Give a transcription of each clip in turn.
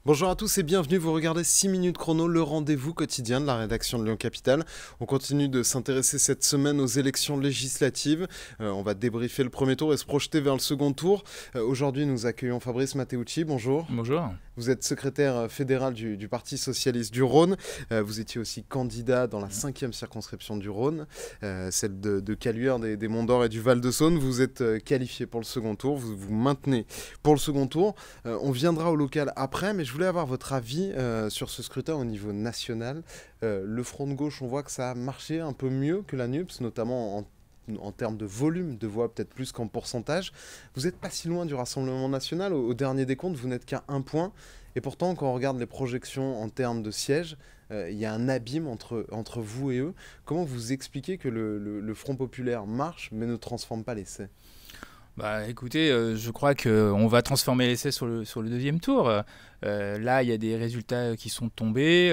Bonjour à tous et bienvenue, vous regardez 6 minutes chrono, le rendez-vous quotidien de la rédaction de Lyon Capitale. On continue de s'intéresser cette semaine aux élections législatives. On va débriefer le premier tour et se projeter vers le second tour. Aujourd'hui, nous accueillons Fabrice Matteucci, bonjour. Bonjour. Vous êtes secrétaire fédéral du Parti Socialiste du Rhône. Vous étiez aussi candidat dans la 5e circonscription du Rhône, celle de Caluire, des Monts d'Or et du Val-de-Saône. Vous êtes qualifié pour le second tour, vous vous maintenez pour le second tour. On viendra au local après, mais je voulais avoir votre avis sur ce scrutin au niveau national. Le Front de gauche, on voit que ça a marché un peu mieux que la NUPES, notamment en termes de volume de voix, peut-être plus qu'en pourcentage. Vous n'êtes pas si loin du Rassemblement national. Au dernier décompte, vous n'êtes qu'à 1 point. Et pourtant, quand on regarde les projections en termes de sièges, il y a un abîme entre vous et eux. Comment vous expliquez que le Front populaire marche, mais ne transforme pas l'essai ? Bah, écoutez, je crois qu'on va transformer l'essai sur le deuxième tour. Là, il y a des résultats qui sont tombés.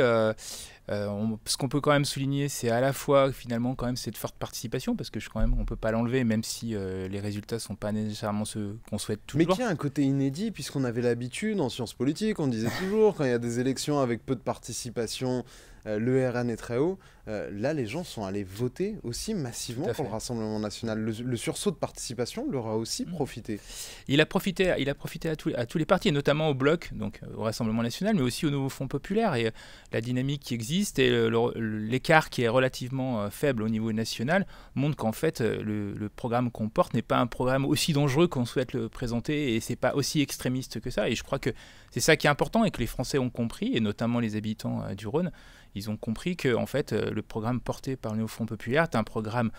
Ce qu'on peut quand même souligner, c'est à la fois finalement quand même cette forte participation, parce que quand même on peut pas l'enlever, même si les résultats sont pas nécessairement ceux qu'on souhaite toujours. Mais qui a un côté inédit, puisqu'on avait l'habitude en sciences politiques, on disait toujours quand il y a des élections avec peu de participation, le RN est très haut. Là, les gens sont allés voter aussi massivement pour le Rassemblement national. Le sursaut de participation leur a aussi profité. Il a profité à tous les partis, et notamment au Bloc, donc au Rassemblement national, mais aussi au Nouveau Front populaire. Et la dynamique qui existe et l'écart qui est relativement faible au niveau national montre qu'en fait, le programme qu'on porte n'est pas un programme aussi dangereux qu'on souhaite le présenter, et c'est pas aussi extrémiste que ça. Et je crois que c'est ça qui est important et que les Français ont compris, et notamment les habitants du Rhône. Ils ont compris que en fait, le programme porté par le Nouveau Front populaire est un programme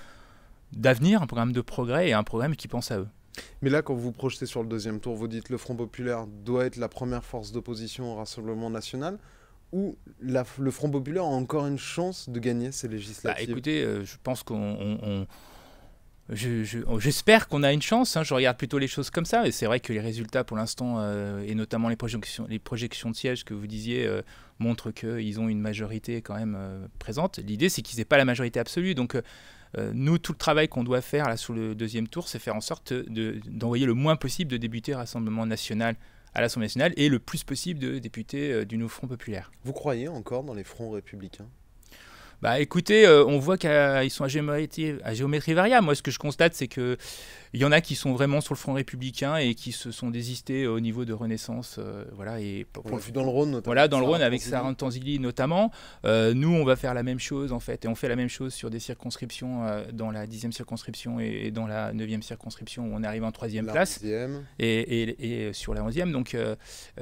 d'avenir, un programme de progrès et un programme qui pense à eux. Mais là, quand vous vous projetez sur le deuxième tour, vous dites que le Front populaire doit être la première force d'opposition au Rassemblement national, ou le Front populaire a encore une chance de gagner ces législatives ? Bah, écoutez, je pense j'espère qu'on a une chance, hein. Je regarde plutôt les choses comme ça, et c'est vrai que les résultats pour l'instant, et notamment les projections de sièges que vous disiez, montrent qu'ils ont une majorité quand même présente. L'idée, c'est qu'ils n'aient pas la majorité absolue. Donc nous, tout le travail qu'on doit faire là, sur le deuxième tour, c'est faire en sorte d'envoyer le moins possible de députés Rassemblement national à l'Assemblée nationale et le plus possible de députés du Nouveau Front populaire. Vous croyez encore dans les fronts républicains ? Bah écoutez, on voit qu'ils sont à géométrie variable. Moi, ce que je constate, c'est qu'il y en a qui sont vraiment sur le front républicain et qui se sont désistés au niveau de Renaissance. Voilà, et on l'a vu dans le Rhône notamment. Voilà, dans le Rhône avec Sarah Tanzili notamment. Nous, on va faire la même chose en fait. Et on fait la même chose sur des circonscriptions, dans la 10e circonscription et dans la 9e circonscription où on arrive en 3e place. Et sur la 11e. Donc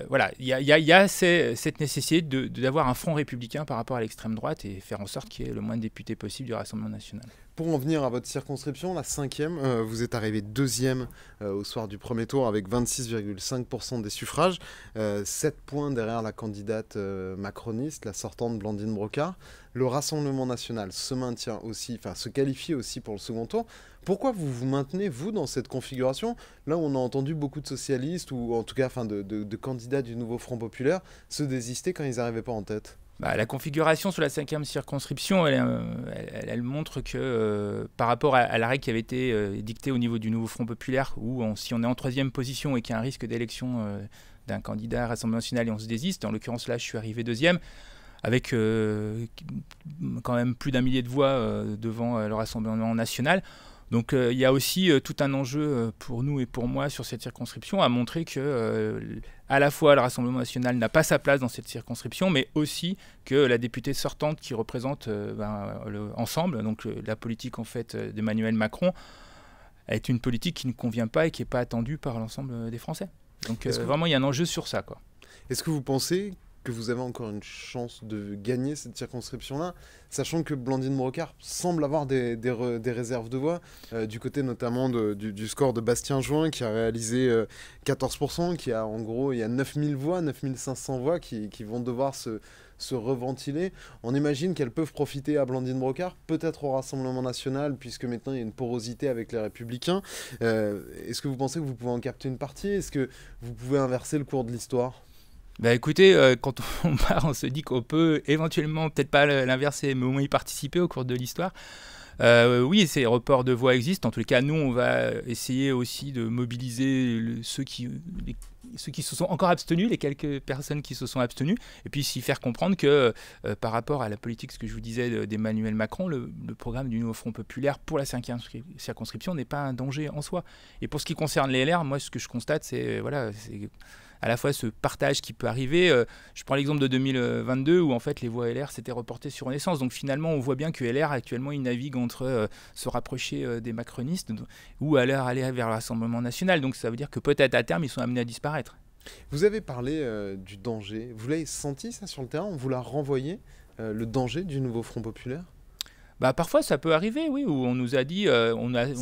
voilà, il y a cette nécessité d'avoir un front républicain par rapport à l'extrême droite et faire en sorte qu'il y ait le moins de députés possible du Rassemblement national. Pour en venir à votre circonscription, la 5e, vous êtes arrivé 2e au soir du premier tour avec 26,5% des suffrages, 7 points derrière la candidate macroniste, la sortante Blandine Brocard. Le Rassemblement national se maintient aussi, enfin se qualifie aussi pour le second tour. Pourquoi vous vous maintenez, vous, dans cette configuration ? Là, on a entendu beaucoup de socialistes, ou en tout cas de candidats du Nouveau Front populaire, se désister quand ils n'arrivaient pas en tête. Bah, la configuration sur la 5e circonscription, elle montre que par rapport à la règle qui avait été dictée au niveau du Nouveau Front populaire, où si on est en 3e position et qu'il y a un risque d'élection d'un candidat à Rassemblement national et on se désiste, en l'occurrence là je suis arrivé 2e, avec quand même plus d'1 millier de voix devant le Rassemblement national. Donc il y a aussi tout un enjeu pour nous et pour moi sur cette circonscription à montrer que à la fois le Rassemblement national n'a pas sa place dans cette circonscription, mais aussi que la députée sortante qui représente Ensemble, donc la politique en fait d'Emmanuel Macron, est une politique qui ne convient pas et qui n'est pas attendue par l'ensemble des Français. Donc vraiment il y a un enjeu sur ça, quoi. Est-ce que vous pensez que vous avez encore une chance de gagner cette circonscription-là, sachant que Blandine Brocard semble avoir des réserves de voix, du côté notamment du score de Bastien Join, qui a réalisé 14%, qui a en gros, il y a 9000 voix, 9500 voix qui vont devoir se reventiler. On imagine qu'elles peuvent profiter à Blandine Brocard, peut-être au Rassemblement national, puisque maintenant il y a une porosité avec les Républicains. Est-ce que vous pensez que vous pouvez en capter une partie ? Est-ce que vous pouvez inverser le cours de l'histoire ? Bah écoutez, quand on part, on se dit qu'on peut éventuellement, peut-être pas l'inverser, mais au moins y participer au cours de l'histoire. Oui, ces reports de voix existent. En tous les cas, nous, on va essayer aussi de mobiliser ceux qui se sont encore abstenus, les quelques personnes qui se sont abstenues, et puis s'y faire comprendre que par rapport à la politique, ce que je vous disais d'Emmanuel Macron, le programme du nouveau Front populaire pour la 5e circonscription n'est pas un danger en soi. Et pour ce qui concerne les LR, moi ce que je constate, c'est c'est à la fois ce partage qui peut arriver. Je prends l'exemple de 2022 où en fait les voix LR s'étaient reportées sur Renaissance. Donc finalement on voit bien que LR actuellement il navigue entre se rapprocher des macronistes ou aller vers le Rassemblement national. Donc ça veut dire que peut-être à terme ils sont amenés à disparaître. Vous avez parlé du danger. Vous l'avez senti ça sur le terrain? On vous l'a renvoyé, le danger du nouveau Front populaire? Bah, parfois, ça peut arriver, oui, où on nous a dit...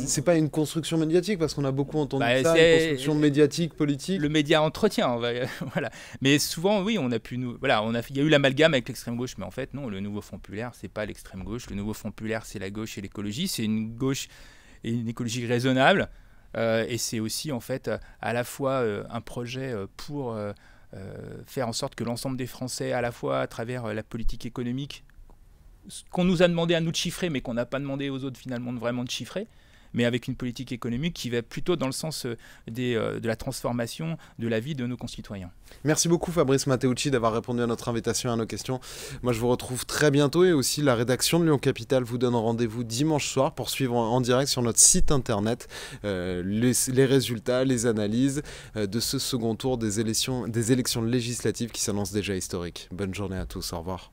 C'est pas une construction médiatique, parce qu'on a beaucoup entendu ça, une construction médiatique, politique. Le média entretient, voilà. Mais souvent, oui, on a pu nous... Voilà, il y a eu l'amalgame avec l'extrême gauche, mais en fait, non, le nouveau Front populaire, c'est pas l'extrême gauche. Le nouveau Front populaire, c'est la gauche et l'écologie. C'est une gauche et une écologie raisonnable. Et c'est aussi, en fait, à la fois un projet pour faire en sorte que l'ensemble des Français, à la fois à travers la politique économique, qu'on nous a demandé à nous de chiffrer, mais qu'on n'a pas demandé aux autres finalement vraiment de chiffrer, mais avec une politique économique qui va plutôt dans le sens de la transformation de la vie de nos concitoyens. Merci beaucoup Fabrice Matteucci d'avoir répondu à notre invitation et à nos questions. Moi je vous retrouve très bientôt et aussi la rédaction de Lyon Capital vous donne rendez-vous dimanche soir pour suivre en direct sur notre site internet les résultats, les analyses de ce second tour des élections législatives qui s'annoncent déjà historiques. Bonne journée à tous, au revoir.